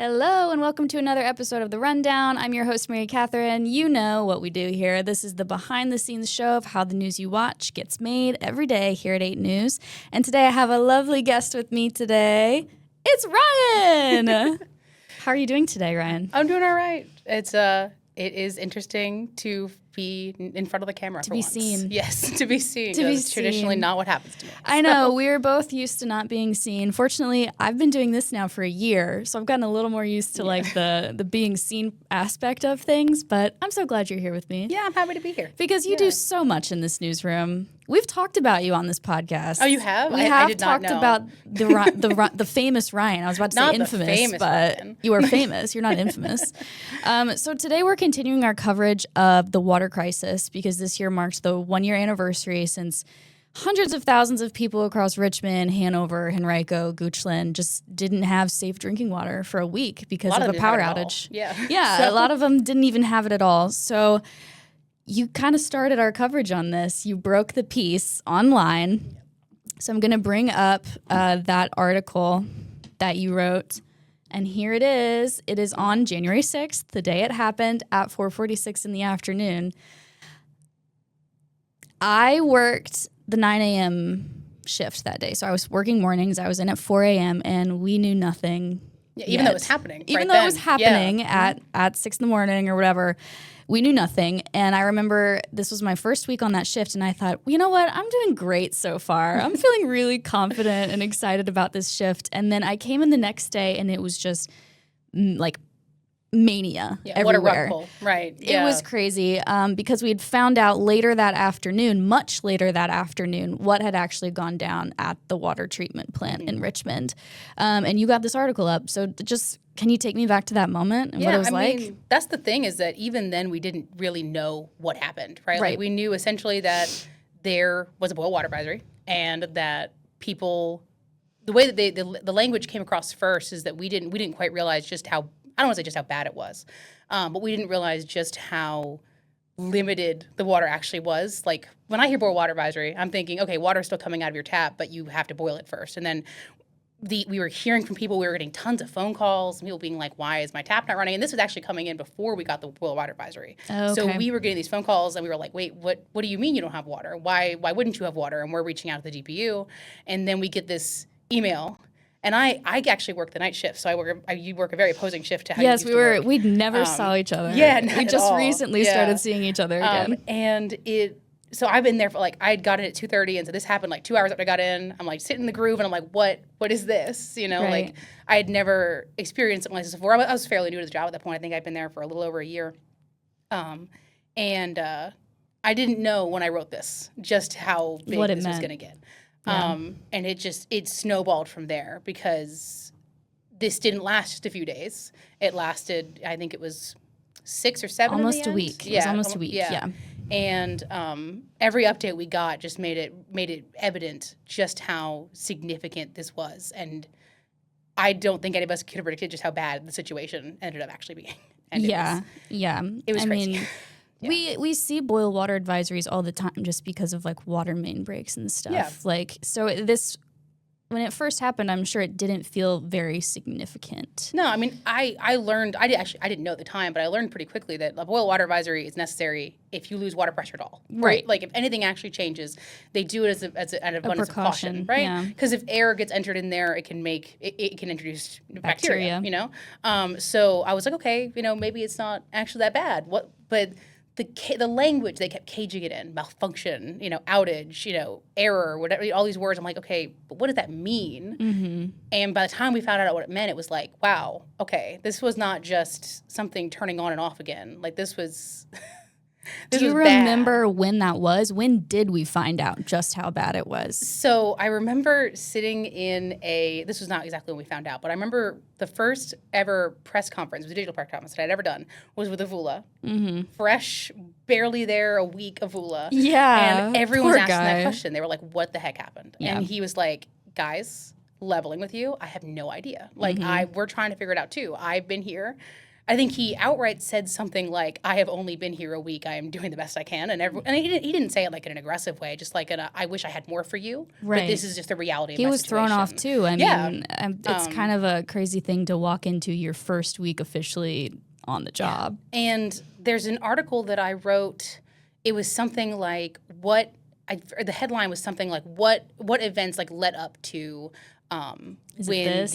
Hello and welcome to another episode of The Rundown. I'm your host, MaryCatherine. You know what we do here. This is the behind-the-scenes show of how the news you watch gets made every day here at 8 News. And today I have a lovely guest with me today. It's Ryan! How are you doing today, Ryan? I'm doing all right. It is interesting to be in front of the camera to for be once. seen. Yes, to be seen. To be It's traditionally seen. not what happens to me. I know. We're both used to not being seen. Fortunately, I've been doing this now for a year, so I've gotten a little more used to like the being seen aspect of things, but I'm so glad you're here with me. Yeah, I'm happy to be here. Because you do so much in this newsroom. We've talked about you on this podcast. Oh, you have? We I have did not talked know. about the famous Ryan. I was about to say Not the infamous, famous but Ryan. you are famous. You're not infamous. So today we're continuing our coverage of the water crisis because this year marks the 1-year anniversary since hundreds of thousands of people across Richmond, Hanover, Henrico, Goochland just didn't have safe drinking water for a week because of a power outage. Yeah. A lot of them didn't even have it at all. So you kind of started our coverage on this. You broke the piece online. So I'm going to bring up that article that you wrote. And here it is. It is on January 6th, the day it happened, at 4:46 in the afternoon. I worked the 9 a.m. shift that day. So I was working mornings. I was in at 4 a.m. and we knew nothing. Yeah, even though it was happening. Even right though it then. was happening Yeah. at 6 in the morning or whatever, we knew nothing. And I remember this was my first week on that shift, and I thought, you know what? I'm doing great so far. I'm feeling really confident and excited about this shift. And then I came in the next day, and it was just like mania everywhere. What a rug pull. Right. It was crazy because we had found out later that afternoon, much later that afternoon, what had actually gone down at the water treatment plant in Richmond. And you got this article up. So just can you take me back to that moment and what it was like? Mean, that's the thing is that even then we didn't really know what happened, right? Right. Like we knew essentially that there was a boil water advisory and that people, the way that the language came across first is that we didn't quite realize just how, I don't want to say just how bad it was, but we didn't realize just how limited the water actually was. Like when I hear boil water advisory, I'm thinking, okay, water's still coming out of your tap, but you have to boil it first. And then we were hearing from people, we were getting tons of phone calls, people being like, why is my tap not running? And this was actually coming in before we got the boil water advisory. Oh, okay. So we were getting these phone calls and we were like, wait, what do you mean you don't have water? Why wouldn't you have water? And we're reaching out to the DPU. And then we get this email. And I actually work the night shift, so you work a very opposing shift to how you used to work. We never saw each other. Yeah, not we at just all. recently started seeing each other again. So I've been there for I'd got in at 2:30, and so this happened like 2 hours after I got in. I'm like sitting in the groove, and I'm like, what is this? You know, Right. like I had never experienced something like this before. I was fairly new to the job at that point. I think I'd been there for a little over a year, and I didn't know when I wrote this just how big What it this was meant. going to get. Yeah. And it snowballed from there because this didn't last just a few days. It lasted, I think it was 6 or 7 Almost in the a end. week. It was almost a week, yeah. And every update we got just made it evident just how significant this was. And I don't think any of us could have predicted just how bad the situation ended up actually being. And it was crazy. We see boil water advisories all the time just because of like water main breaks and stuff. Yeah. Like so this when it first happened, I'm sure it didn't feel very significant. No, I mean, I learned, I didn't know at the time, but I learned pretty quickly that a boil water advisory is necessary if you lose water pressure at all. Right. Like if anything actually changes, they do it as an abundance of caution, precaution, right? yeah. Because if air gets entered in there, it can introduce bacteria, Bacteria. you know? So I was like, okay, maybe it's not actually that bad. But the language they kept caging it in, malfunction, outage, error, whatever, all these words. I'm like, okay, but what does that mean? Mm-hmm. And by the time we found out what it meant, it was like, wow, okay, this was not just something turning on and off again. Like this was. Do you remember when that was? When did we find out just how bad it was? So I remember sitting in this was not exactly when we found out, but I remember the first ever press conference, it was a digital press conference that I'd ever done, was with Avula. Mm-hmm. Fresh, barely there, a week Avula. Yeah. And everyone was poor asking guy. that question. They were like, what the heck happened? Yeah. And he was like, guys, leveling with you, I have no idea. Like, we're trying to figure it out too. I've been here. I think he outright said something like, "I have only been here a week. I am doing the best I can." And he didn't say it like in an aggressive way, just like "I wish I had more for you." Right. But this is just the reality. He of my was thrown situation. off too. I Yeah. mean, it's kind of a crazy thing to walk into your first week officially on the job. And there's an article that I wrote. It was something like the headline was something like what events like led up to Is when it this?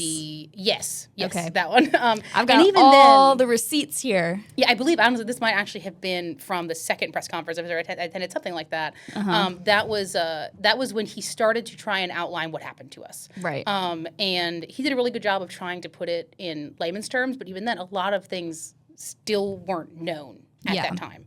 yes Okay. that one. I've got and even all then, the receipts here. yeah, I believe honestly this might actually have been from the second press conference I attended, something like that. That was when he started to try and outline what happened to us. Right. And he did a really good job of trying to put it in layman's terms, but even then, a lot of things still weren't known at that time.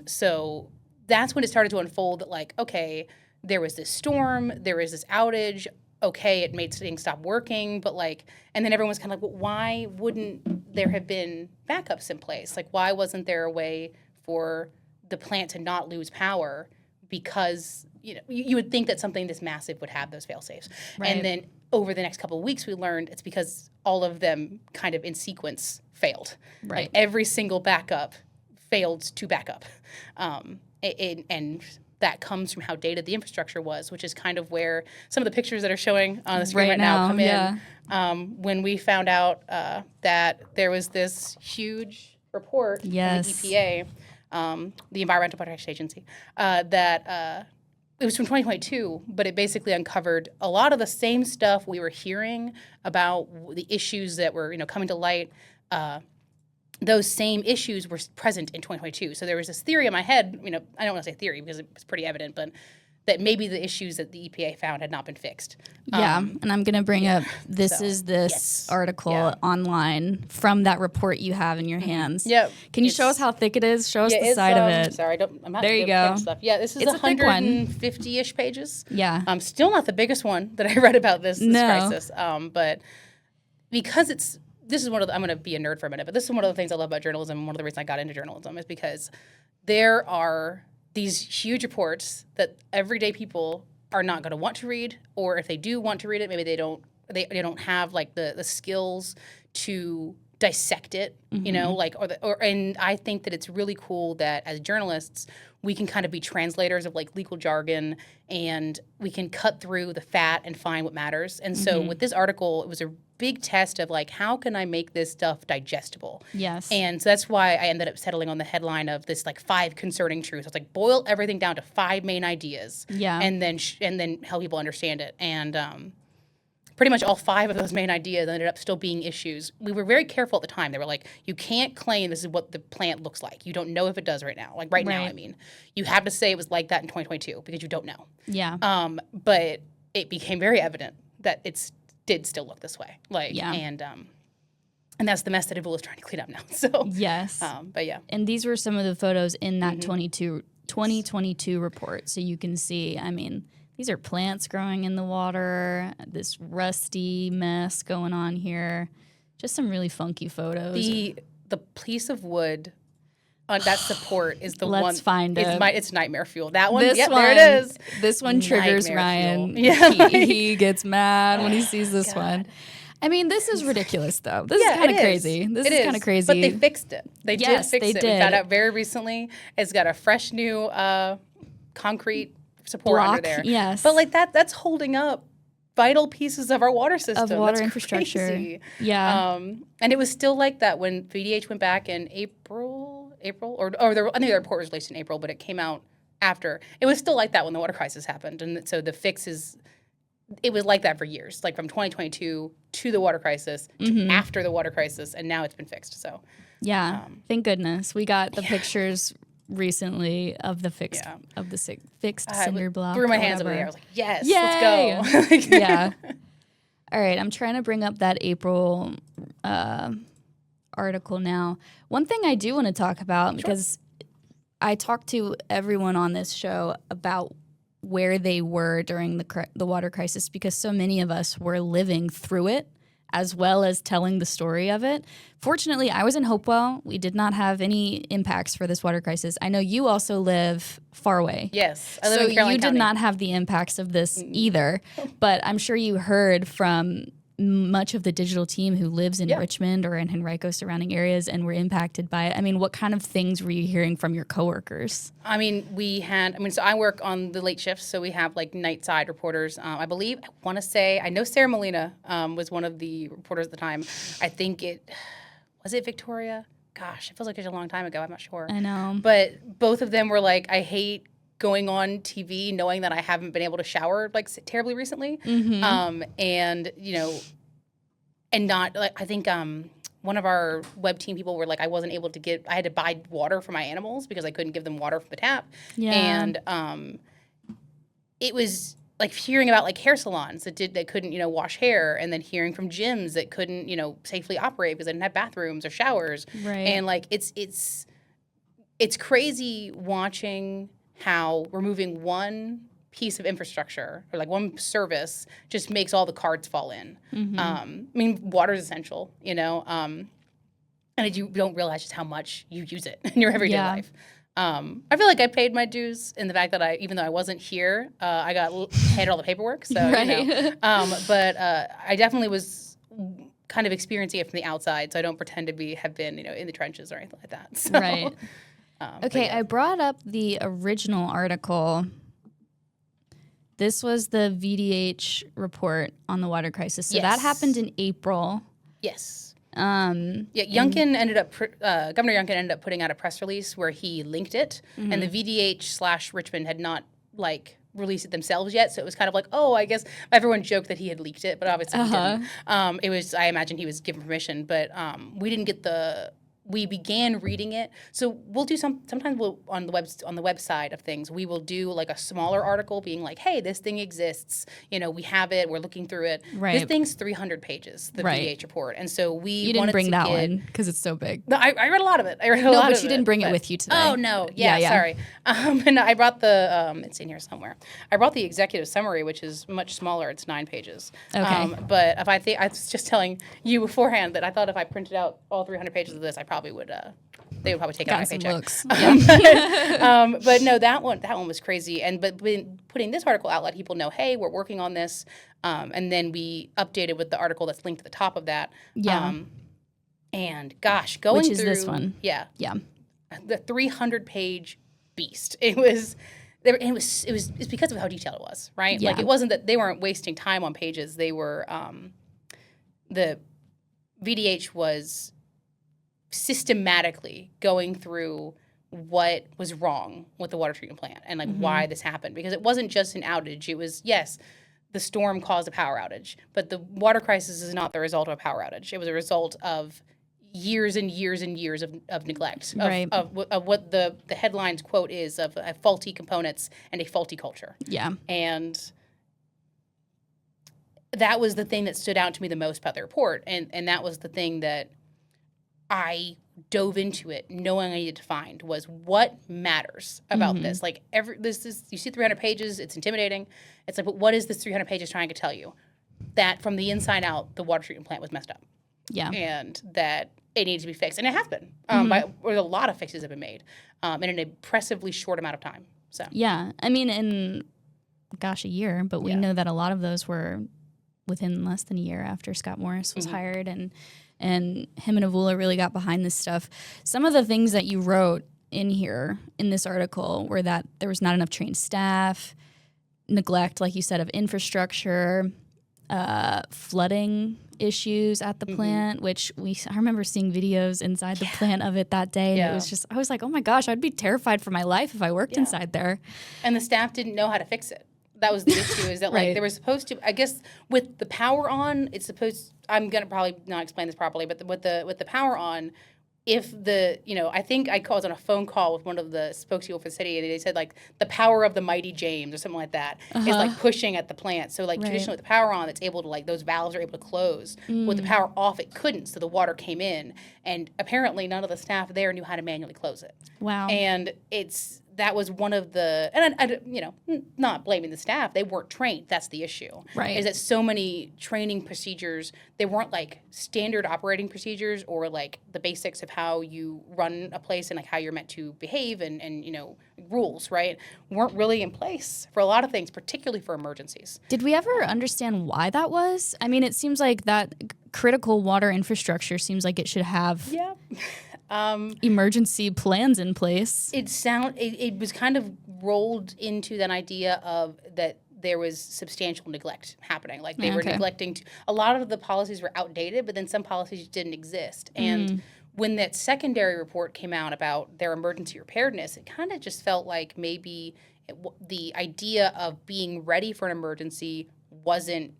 So that's when it started to unfold that, like, okay, there was this storm, there was this outage. Okay, it made things stop working, but like, and then everyone was kind of like, well, why wouldn't there have been backups in place? Like, why wasn't there a way for the plant to not lose power? Because, you would think that something this massive would have those fail safes. Right. And then over the next couple of weeks, we learned it's because all of them kind of in sequence failed. Right. Like every single backup failed to back up. And that comes from how dated the infrastructure was, which is kind of where some of the pictures that are showing on the screen right now come in. When we found out that there was this huge report from the EPA, the Environmental Protection Agency, that it was from 2022, but it basically uncovered a lot of the same stuff we were hearing about the issues that were coming to light. Those same issues were present in 2022. So there was this theory in my head, I don't want to say theory because it's pretty evident, but that maybe the issues that the EPA found had not been fixed. Yeah, and I'm going to bring up, this article online from that report you have in your hands. Yep. Can you show us how thick it is? Show us the side of it. Sorry, I'm not there you go. Stuff. Yeah, this is 150-ish pages. Yeah. Still not the biggest one that I read about this crisis. But because this is one of the, I'm going to be a nerd for a minute, but this is one of the things I love about journalism. And one of the reasons I got into journalism is because there are these huge reports that everyday people are not going to want to read, or if they do want to read it, maybe they don't have like the skills to dissect it, and I think that it's really cool that as journalists we can kind of be translators of like legal jargon, and we can cut through the fat and find what matters. And so with this article, it was a big test of like, how can I make this stuff digestible? Yes. And so that's why I ended up settling on the headline of this like 5 concerning truths. It's like boil everything down to 5 main ideas. Yeah. And then help people understand it. And pretty much all 5 of those main ideas ended up still being issues. We were very careful at the time. They were like, you can't claim this is what the plant looks like. You don't know if it does right now. Like right now, I mean. You have to say it was like that in 2022 because you don't know. Yeah. But it became very evident that it did still look this way. And that's the mess that Ibu is trying to clean up now. So yes. But yeah. And these were some of the photos in that 2022 report. So you can see, I mean, these are plants growing in the water, this rusty mess going on here. Just some really funky photos. The piece of wood on that support is the one. Let's find it. It's nightmare fuel. That one, there it is. This one triggers Ryan. Yeah. He gets mad when he sees this one. I mean, this is ridiculous, though. This is kind of crazy. This is kind of crazy. But they fixed it. They did fix it. Did. We found out very recently. It's got a fresh new concrete support under there. Yes. But like that's holding up vital pieces of our water system. Of water that's infrastructure. Crazy. Yeah. And it was still like that when VDH went back in April, I think the report was released in April, but it came out after. It was still like that when the water crisis happened. And so the fix it was like that for years, like from 2022 to the water crisis to after the water crisis, and now it's been fixed. So, thank goodness we got the pictures recently of the fixed cinder block. Threw my hands over the air. I was like, yes, yay! Let's go. Yeah. All right, I'm trying to bring up that April article now. One thing I do want to talk about, because I talked to everyone on this show about where they were during the water crisis, because so many of us were living through it as well as telling the story of it. Fortunately, I was in Hopewell. We did not have any impacts for this water crisis. I know you also live far away. Yes, I live in Caroline County. Did not have the impacts of this either, but I'm sure you heard from much of the digital team who lives in Richmond or in Henrico surrounding areas and were impacted by it. I mean, what kind of things were you hearing from your coworkers? I mean, so I work on the late shifts, so we have like night side reporters. I know Sarah Molina was one of the reporters at the time. I think was it Victoria? Gosh, it feels like it's a long time ago. I'm not sure. I know. But both of them were like, I hate going on TV knowing that I haven't been able to shower like terribly recently. And, you know, and not like, I think one of our web team people were like, I had to buy water for my animals because I couldn't give them water from the tap. Yeah. And it was like hearing about like hair salons that couldn't, you know, wash hair, and then hearing from gyms that couldn't, you know, safely operate because they didn't have bathrooms or showers. Right. And like, it's crazy watching how removing one piece of infrastructure or like one service just makes all the cards fall in. I mean, water is essential, you know, and you don't realize just how much you use it in your everyday life. I feel like I paid my dues in the fact that even though I wasn't here, I got handed all the paperwork. So, you know, but I definitely was kind of experiencing it from the outside. So I don't pretend to have been, you know, in the trenches or anything like that. So, right. Okay, I brought up the original article. This was the VDH report on the water crisis. So that happened in April. Yes. Governor Youngkin ended up putting out a press release where he linked it, and the VDH/Richmond had not like released it themselves yet. So it was kind of like, oh, I guess everyone joked that he had leaked it, but obviously he didn't. It was, I imagine he was given permission, but we didn't get we began reading it. So we'll do sometimes on the website of things, we will do like a smaller article being like, hey, this thing exists. You know, we have it. We're looking through it. Right. This thing's 300 pages, the VDH report. And so you didn't bring that one because it's so big. No, I read a lot of it. No, but you didn't bring it with you today. Oh, no. Yeah. Sorry. And I brought it's in here somewhere. I brought the executive summary, which is much smaller. It's 9 pages. Okay. But I was just telling you beforehand that I thought if I printed out all 300 pages of this, I probably would, they would probably take out my paycheck. Looks. But no, that one was crazy. But putting this article out, let people know, hey, we're working on this. And then we updated with the article that's linked at the top of that. Yeah. And gosh, going through. Which is this one. Yeah. Yeah. The 300-page beast. It's because of how detailed it was, right? Yeah. Like, it wasn't that they weren't wasting time on pages. They were, the VDH was systematically going through what was wrong with the water treatment plant and like why this happened, because it wasn't just an outage. It was, yes, the storm caused a power outage, but the water crisis is not the result of a power outage. It was a result of years and years and years of neglect, of what the headlines quote is of faulty components and a faulty culture. Yeah. And that was the thing that stood out to me the most about the report. And that was the thing that I dove into it knowing I needed to find was what matters about this. Like you see 300 pages, it's intimidating. It's like, but what is this 300 pages trying to tell you? That from the inside out, the water treatment plant was messed up. Yeah. And that it needs to be fixed. And it has been. Or a lot of fixes have been made in an impressively short amount of time. So yeah. I mean, in, a year, but we know that a lot of those were within less than a year after Scott Morris was hired, and him and Avula really got behind this stuff. Some of the things that you wrote in here in this article were that there was not enough trained staff, neglect, like you said, of infrastructure, flooding issues at the plant, which I remember seeing videos inside the plant of it that day. And it was just, I was like, oh my gosh, I'd be terrified for my life if I worked inside there. And the staff didn't know how to fix it. That was the issue, is that like they were supposed to, I guess with the power on, it's supposed, I'm going to probably not explain this properly, but with the power on, if I think I was on a phone call with one of the spokespeople for the city, and they said like the power of the mighty James or something like that is like pushing at the plant. So like traditionally with the power on, it's able to like, those valves are able to close. With the power off, it couldn't. So the water came in, and apparently none of the staff there knew how to manually close it. Wow. And that was one of the, and not blaming the staff. They weren't trained. That's the issue. Right. Is that so many training procedures, they weren't like standard operating procedures or like the basics of how you run a place and like how you're meant to behave and rules, right? Weren't really in place for a lot of things, particularly for emergencies. Did we ever understand why that was? I mean, it seems like that critical water infrastructure seems like it should have emergency plans in place. It was kind of rolled into that idea of that there was substantial neglect happening. Like they were neglecting a lot of the policies were outdated, but then some policies didn't exist. And when that secondary report came out about their emergency preparedness, it kind of just felt like maybe the idea of being ready for an emergency wasn't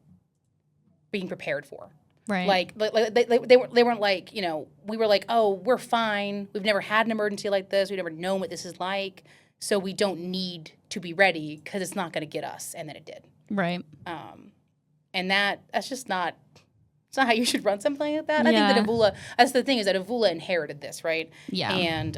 being prepared for. Right. Like they weren't like, we were like, oh, we're fine. We've never had an emergency like this. We've never known what this is like. So we don't need to be ready because it's not going to get us. And then it did. Right. And that's just not, it's not how you should run something like that. I think that Avula, that's the thing is that Avula inherited this, right? Yeah. And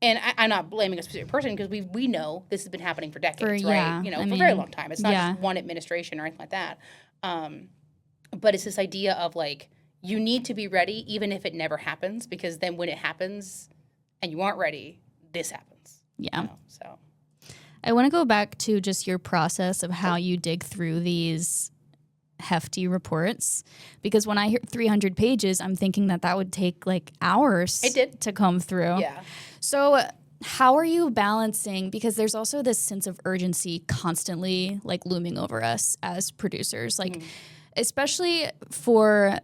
I'm not blaming a specific person because we know this has been happening for decades, right? For a very long time. It's not just one administration or anything like that. But it's this idea of like, you need to be ready even if it never happens, because then when it happens and you aren't ready, this happens. Yeah. So I want to go back to just your process of how you dig through these hefty reports, because when I hear 300 pages, I'm thinking that would take like hours to comb through. Yeah. So how are you balancing, because there's also this sense of urgency constantly like looming over us as producers, like especially for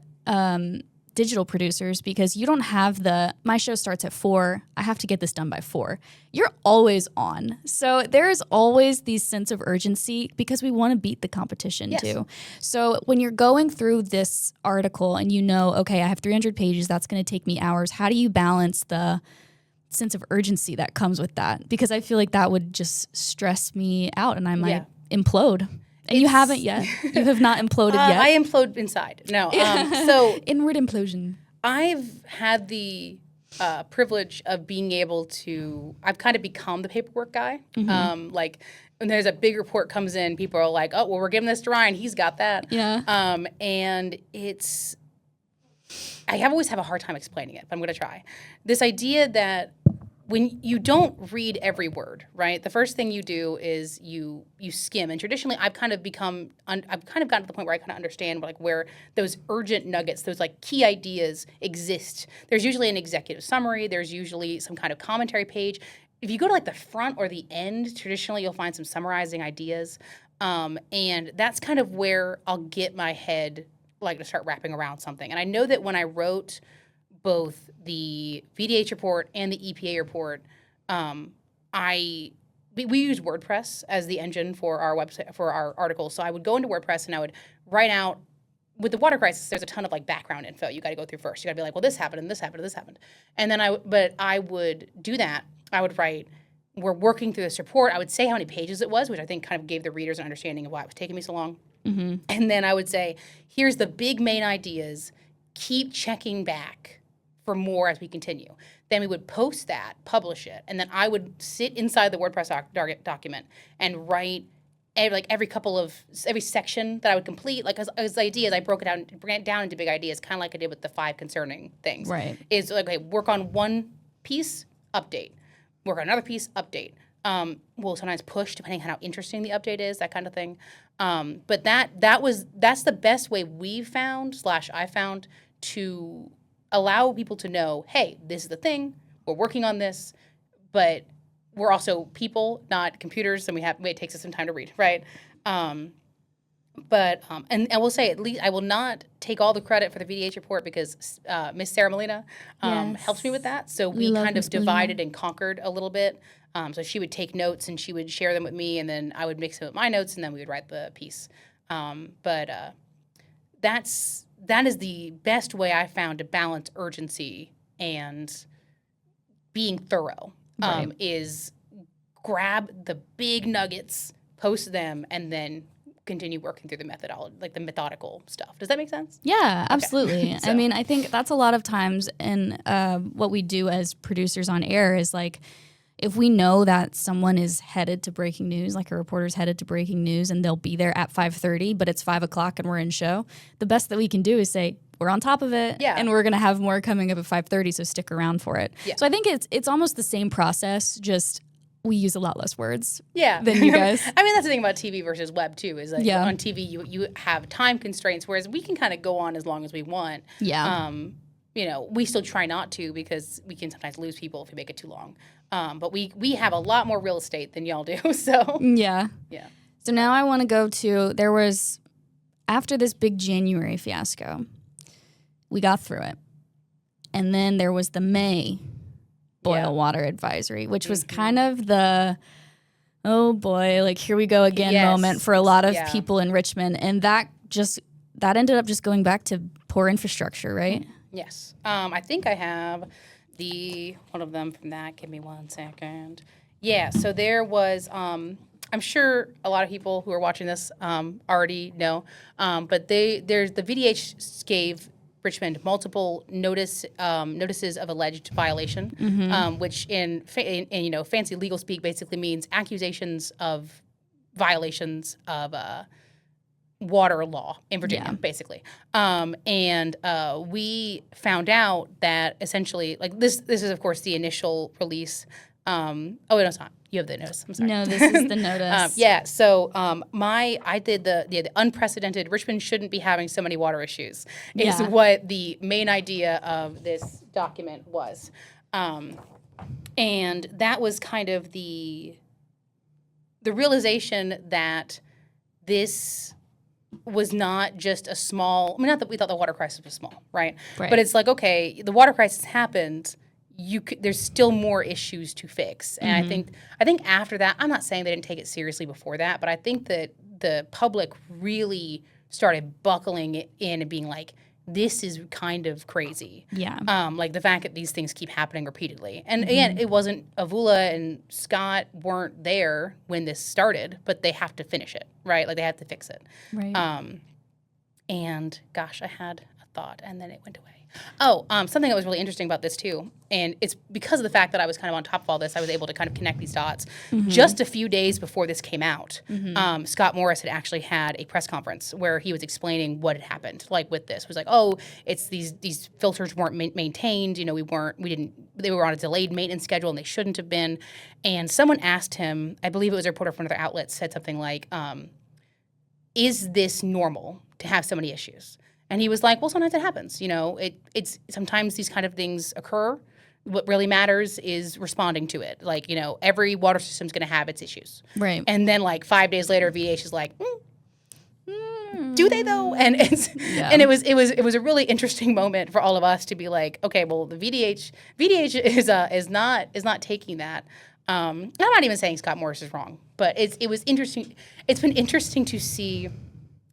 digital producers, because you don't have my show starts at 4, I have to get this done by 4. You're always on. So there is always this sense of urgency because we want to beat the competition too. So when you're going through this article and okay, I have 300 pages, that's going to take me hours. How do you balance the sense of urgency that comes with that? Because I feel like that would just stress me out and I might implode. And you haven't yet. You have not imploded yet. I implode inside. No. So inward implosion. I've had the privilege of being able to. I've kind of become the paperwork guy. Like when there's a big report comes in, people are like, "Oh, well, we're giving this to Ryan. He's got that." Yeah. And I always have a hard time explaining it, but I'm going to try. This idea that when you don't read every word, right? The first thing you do is you skim. And traditionally, I've kind of gotten to the point where I kind of understand like where those urgent nuggets, those like key ideas exist. There's usually an executive summary. There's usually some kind of commentary page. If you go to like the front or the end, traditionally you'll find some summarizing ideas. And that's kind of where I'll get my head like to start wrapping around something. And I know that when I wrote both the VDH report and the EPA report, we use WordPress as the engine for our website, for our articles. So I would go into WordPress and I would write out, with the water crisis, there's a ton of like background info you got to go through first. You got to be like, well, this happened and this happened and this happened. And then I would do that. I would write, we're working through this report. I would say how many pages it was, which I think kind of gave the readers an understanding of why it was taking me so long. And then I would say, here's the big main ideas. Keep checking back for more as we continue. Then we would post that, publish it, and then I would sit inside the WordPress document and write every section that I would complete. Like as ideas, I broke it down into big ideas, kind of like I did with the 5 concerning things. Right. Is like, okay, work on one piece, update. Work on another piece, update. We'll sometimes push depending on how interesting the update is, that kind of thing. But that's the best way I found to allow people to know, hey, this is the thing, we're working on this, but we're also people, not computers, and it takes us some time to read, right? And I will say, at least I will not take all the credit for the VDH report because Miss Sarah Molina helped me with that. So we kind of divided and conquered a little bit. So she would take notes and she would share them with me, and then I would mix them with my notes, and then we would write the piece. That is the best way I found to balance urgency and being thorough. Is grab the big nuggets, post them, and then continue working through the methodology, like the methodical stuff. Does that make sense? Yeah, absolutely. I mean, I think that's a lot of times in what we do as producers on air is like, if we know that someone is headed to breaking news, like a reporter's headed to breaking news, and they'll be there at 5:30, but it's 5 o'clock and we're in show, the best that we can do is say, we're on top of it, and we're going to have more coming up at 5:30, so stick around for it. Yeah. So I think it's almost the same process, just we use a lot less words than you guys. I mean, that's the thing about TV versus web, too, is that on TV you have time constraints, whereas we can kind of go on as long as we want. Yeah. You know, we still try not to because we can sometimes lose people if we make it too long. But we have a lot more real estate than y'all do, so. Yeah. So now I want to go to, there was, after this big January fiasco, we got through it. And then there was the May boil water advisory, which was kind of the, oh boy, like here we go again moment for a lot of people in Richmond. And that ended up just going back to poor infrastructure, right? Yes. I think I have one of them from that. Give me 1 second. Yeah, so there was, I'm sure a lot of people who are watching this already know, but the VDH gave Richmond multiple notices of alleged violation, which in fancy legal speak basically means accusations of violations of water law in Virginia, basically. And we found out that essentially, like this is of course the initial release. No, it's not. You have the notice. I'm sorry. No, this is the notice. So I did the unprecedented Richmond shouldn't be having so many water issues is what the main idea of this document was. And that was kind of the realization that this was not just a small, I mean, not that we thought the water crisis was small, right? But it's like, okay, the water crisis happened. There's still more issues to fix. And I think after that, I'm not saying they didn't take it seriously before that, but I think that the public really started buckling it in and being like, this is kind of crazy. Yeah. Like the fact that these things keep happening repeatedly. And again, it wasn't Avula and Scott weren't there when this started, but they have to finish it, right? Like they have to fix it. Right. And gosh, I had a thought and then it went away. Oh, something that was really interesting about this too, and it's because of the fact that I was kind of on top of all this, I was able to kind of connect these dots. Just a few days before this came out, Scott Morris had actually had a press conference where he was explaining what had happened, like with this. It was like, oh, it's these filters weren't maintained. You know, they were on a delayed maintenance schedule and they shouldn't have been. And someone asked him, I believe it was a reporter from another outlet, said something like, is this normal to have so many issues? And he was like, well, sometimes it happens. You know, it's sometimes these kind of things occur. What really matters is responding to it. Like, you know, every water system is going to have its issues. Right. And then like 5 days later, VH is like, do they though? And and it was a really interesting moment for all of us to be like, okay, well, the VDH is not taking that. I'm not even saying Scott Morris is wrong, but it was interesting. It's been interesting to see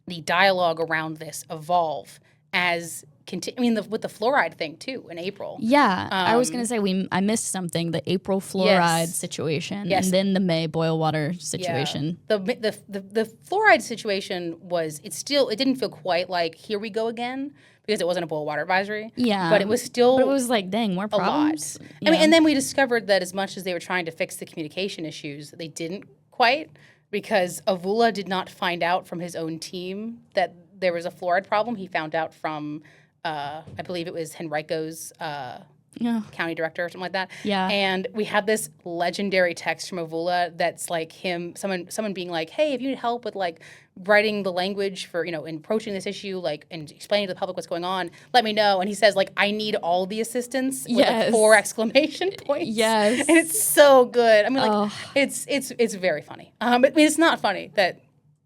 the dialogue around this evolve as with the fluoride thing too in April. Yeah, I was going to say I missed something, the April fluoride situation and then the May boil water situation. Yeah. The fluoride situation it didn't feel quite like here we go again because it wasn't a boil water advisory. Yeah. But it was still But it was like, dang, more problems. A lot. I mean, and then we discovered that as much as they were trying to fix the communication issues, they didn't quite. Because Avula did not find out from his own team that there was a fluoride problem. He found out from, I believe it was Henrico's county director or something like that. Yeah. And we had this legendary text from Avula that's like someone being like, hey, if you need help with like writing the language for, you know, approaching this issue, like, and explaining to the public what's going on, let me know. And he says, like, I need all the assistance with like 4 exclamation points. Yes. And it's so good. I mean, like, it's very funny. I mean, it's not funny that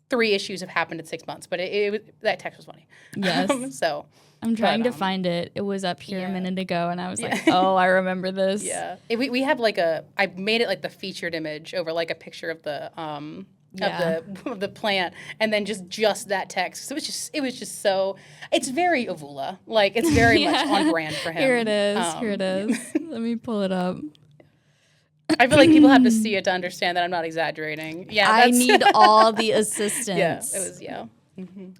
3 issues have happened in 6 months, but that text was funny. Yes. So I'm trying to find it. It was up here a minute ago, and I was like, oh, I remember this. Yeah. We have like I made it like the featured image over like a picture of the of the plant, and then just that text. So it was just so. It's very Avula, like it's very much on brand for him. Here it is. Let me pull it up. I feel like people have to see it to understand that I'm not exaggerating. Yeah, I need all the assistance. Yeah, it was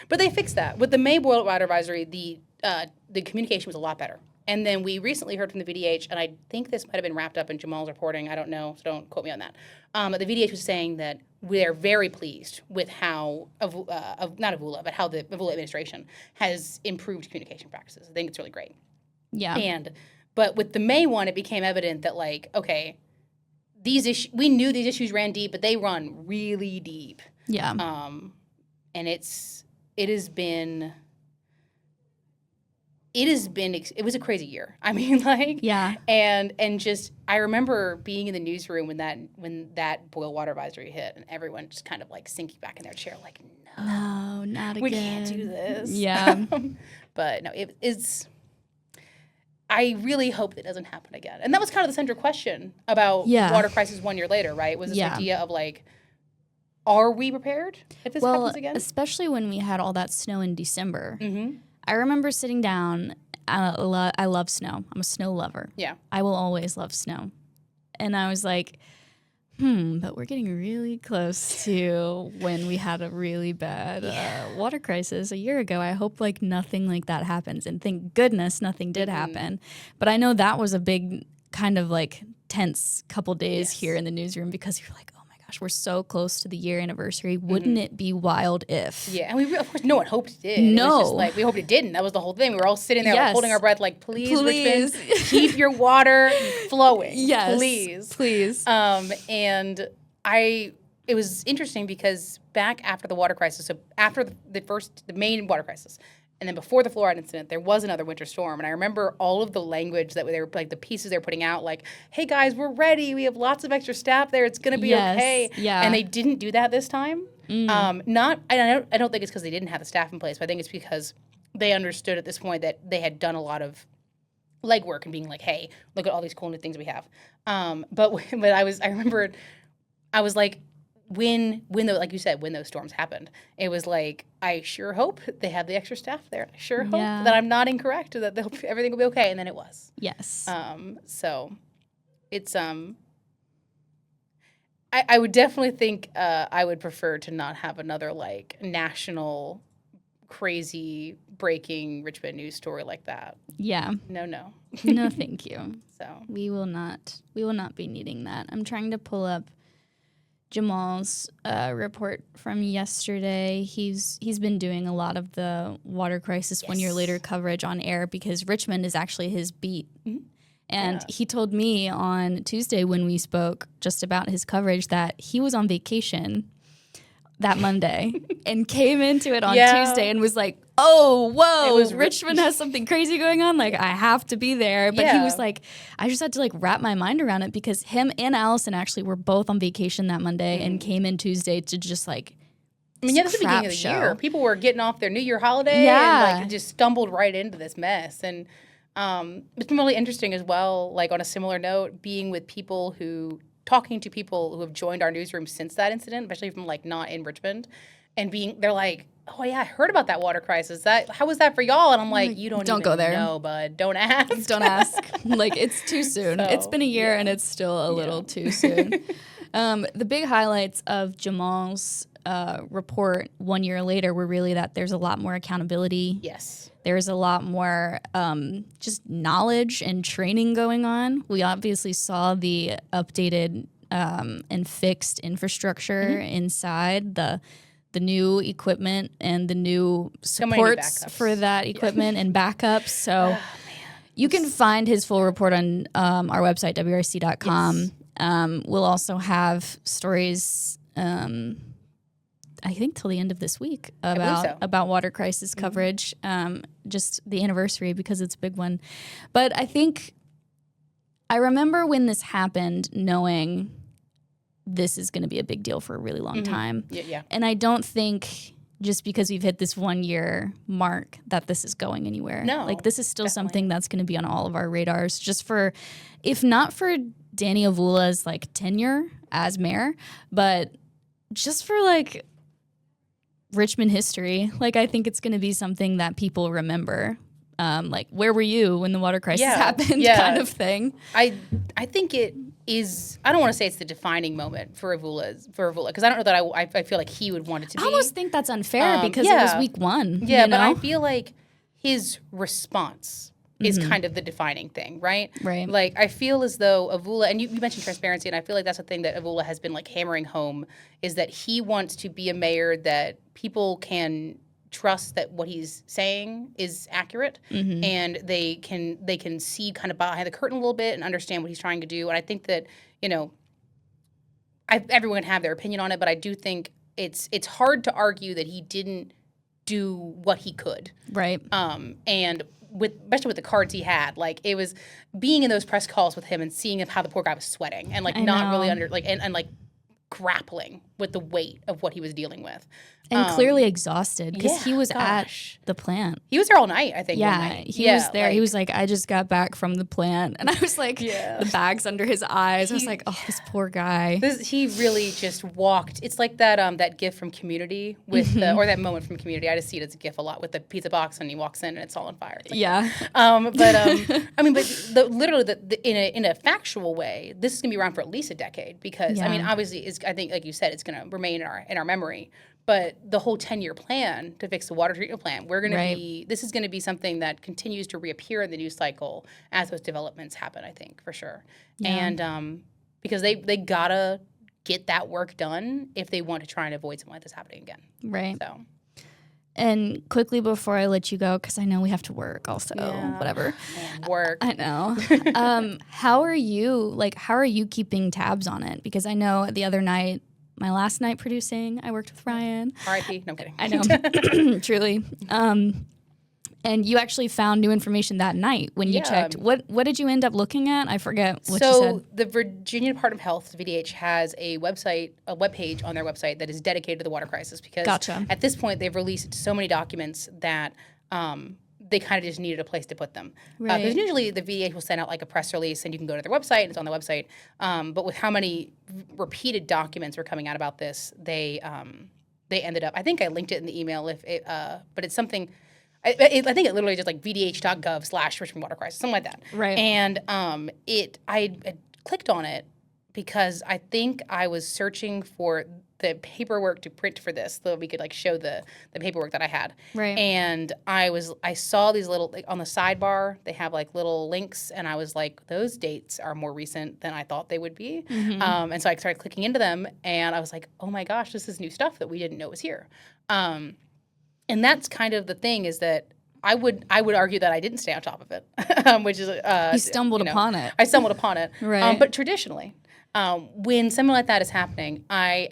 But they fixed that with the May boil water advisory. The communication was a lot better. And then we recently heard from the VDH, and I think this might have been wrapped up in Jamal's reporting. I don't know, so don't quote me on that. But the VDH was saying that we're very pleased with how, not Avula, but how the Avula administration has improved communication practices. I think it's really great. Yeah. But with the May one, it became evident that, like, okay, we knew these issues ran deep, but they run really deep. Yeah. And it was a crazy year. I mean, like, yeah. And just, I remember being in the newsroom when that boil water advisory hit, and everyone just kind of like sinking back in their chair, like, no, not again. We can't do this. Yeah. But no, it's. I really hope that doesn't happen again. And that was kind of the central question about water crisis 1 year later, right? Was this idea of like, are we prepared if this happens again? Especially when we had all that snow in December. Mm-hmm. I remember sitting down. I love snow. I'm a snow lover. Yeah. I will always love snow. And I was like, but we're getting really close to when we had a really bad water crisis a year ago. I hope like nothing like that happens. And thank goodness nothing did happen. But I know that was a big kind of like tense couple days here in the newsroom because you're like, oh my gosh, we're so close to the year anniversary. Wouldn't it be wild if? Yeah, and of course no one hoped it did. No. It was just like, we hoped it didn't. That was the whole thing. We were all sitting there like, holding our breath like, please. Richmond, keep your water flowing. Yes. Please. And it was interesting because back after the water crisis, so after the main water crisis, and then before the fluoride incident, there was another winter storm. And I remember all of the language that they were, like the pieces they were putting out, like, hey guys, we're ready. We have lots of extra staff there. It's going to be okay. Yeah. And they didn't do that this time. I don't think it's because they didn't have the staff in place, but I think it's because they understood at this point that they had done a lot of legwork and being like, hey, look at all these cool new things we have. But I remember I was like, when like you said, when those storms happened, it was like, I sure hope they have the extra staff there. I sure hope that I'm not incorrect, that everything will be okay. And then it was. Yes. So it's I would definitely think I would prefer to not have another like national crazy breaking Richmond news story like that. Yeah. No. No, thank you. So we will not be needing that. I'm trying to pull up Jamal's report from yesterday. He's been doing a lot of the water crisis 1 year later coverage on air because Richmond is actually his beat. Mm-hmm. And he told me on Tuesday when we spoke just about his coverage that he was on vacation that Monday and came into it on Tuesday and was like, oh, whoa, Richmond has something crazy going on. Like, I have to be there. But he was like, I just had to like wrap my mind around it because him and Allison actually were both on vacation that Monday and came in Tuesday to just like, I mean, that's the beginning of the year. People were getting off their New Year holiday and like just stumbled right into this mess. And it's been really interesting as well, like on a similar note, talking to people who have joined our newsroom since that incident, especially from like not in Richmond, and they're like, oh yeah, I heard about that water crisis. How was that for y'all? And I'm like, you don't even go there. know, bud. Don't ask. Don't ask. Like, it's too soon. So, it's been a year and it's still a little too soon. The big highlights of Jamal's report 1 year later were really that there's a lot more accountability. Yes. There's a lot more just knowledge and training going on. We obviously saw the updated and fixed infrastructure inside, the new equipment and the new supports for that equipment and backups. So you can find his full report on our website, wrc.com. Yes. We'll also have stories I think till the end of this week about water crisis coverage, just the anniversary because it's a big one. But I remember when this happened knowing this is going to be a big deal for a really long time. Yeah. And I don't think just because we've hit this 1 year mark that this is going anywhere. No, like this is still something that's going to be on all of our radars just for, if not for Danny Avula's like tenure as mayor, but just for like Richmond history. Like, I think it's going to be something that people remember. Like, where were you when the water crisis happened kind of thing. I think it is, I don't want to say it's the defining moment for Avula, because I don't know that I feel like he would want it to be. I almost think that's unfair because it was week one. Yeah, but I feel like his response is kind of the defining thing, right? Right. Like, I feel as though Avula, and you mentioned transparency, and I feel like that's the thing that Avula has been like hammering home, is that he wants to be a mayor that people can trust that what he's saying is accurate, and they can see kind of behind the curtain a little bit and understand what he's trying to do. And I think that, you know, everyone can have their opinion on it, but I do think it's hard to argue that he didn't do what he could. Right. And especially with the cards he had, like, it was being in those press calls with him and seeing how the poor guy was sweating and like not really and like grappling with the weight of what he was dealing with. And clearly exhausted because he was at the plant. He was there all night, I think. Yeah, he was there. He was like, I just got back from the plant. And I was like, the bags under his eyes. I was like, oh, this poor guy. He really just walked. It's like that gif from Community with or that moment from Community. I just see it as a gif a lot with the pizza box and he walks in and it's all on fire. Like, I mean, in a factual way, this is gonna be around for at least a decade because I mean, obviously, I think like you said, it's gonna remain in our memory. But the whole 10-year plan to fix the water treatment plant, this is going to be something that continues to reappear in the news cycle as those developments happen, I think, for sure. Yeah. And because they got to get that work done if they want to try and avoid something like this happening again. Right. So. And quickly before I let you go, because I know we have to work also, whatever. Man, work. I know. How are you keeping tabs on it? Because I know the other night, my last night producing, I worked with Ryan. R.I.P. No, I'm kidding. I know, truly. And you actually found new information that night when you checked. What did you end up looking at? I forget what you said. So the Virginia Department of Health, VDH, has a webpage on their website that is dedicated to the water crisis because at this point they've released so many documents that they kind of just needed a place to put them. Because usually the VDH will send out like a press release and you can go to their website and it's on the website. But with how many repeated documents were coming out about this, they ended up, I think I linked it in the email, but it's something, I think it literally just like vdh.gov/Richmond water crisis, something like that. Right. And I clicked on it because I think I was searching for the paperwork to print for this so we could like show the paperwork that I had. Right. And I saw these little, like, on the sidebar, they have like little links and I was like, those dates are more recent than I thought they would be. And so I started clicking into them and I was like, oh my gosh, this is new stuff that we didn't know was here. And that's kind of the thing is that I would argue that I didn't stay on top of it, which is you stumbled upon it. I stumbled upon it. Right. But traditionally, when something like that is happening, I'm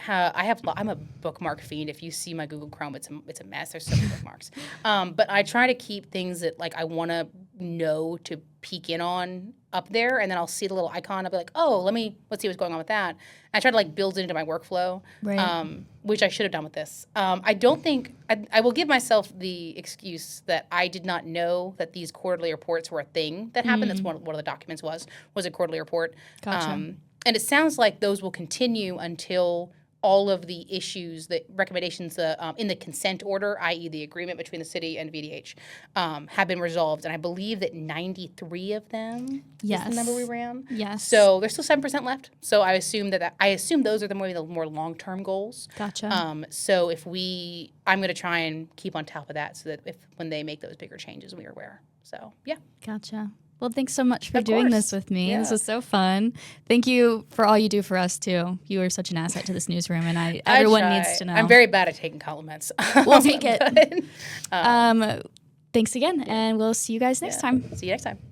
a bookmark fiend. If you see my Google Chrome, it's a mess. There's so many bookmarks. But I try to keep things that like I want to know to peek in on up there, and then I'll see the little icon. I'll be like, oh, let's see what's going on with that. And I try to like build it into my workflow, which I should have done with this. I don't think I will give myself the excuse that I did not know that these quarterly reports were a thing that happened. That's one of the documents was a quarterly report. Gotcha. And it sounds like those will continue until all of the issues, the recommendations in the consent order, i.e. the agreement between the city and VDH, have been resolved. And I believe that 93 of them is the number we ran. Yes. So there's still 7% left. So I assume those are the more long-term goals. Gotcha. So I'm going to try and keep on top of that so that when they make those bigger changes, we are aware. So, yeah. Gotcha. Well, thanks so much for doing this with me. Yeah. This was so fun. Thank you for all you do for us, too. You are such an asset to this newsroom, and everyone needs to know. I'm very bad at taking compliments. We'll take it. Thanks again, and we'll see you guys next time. See you next time.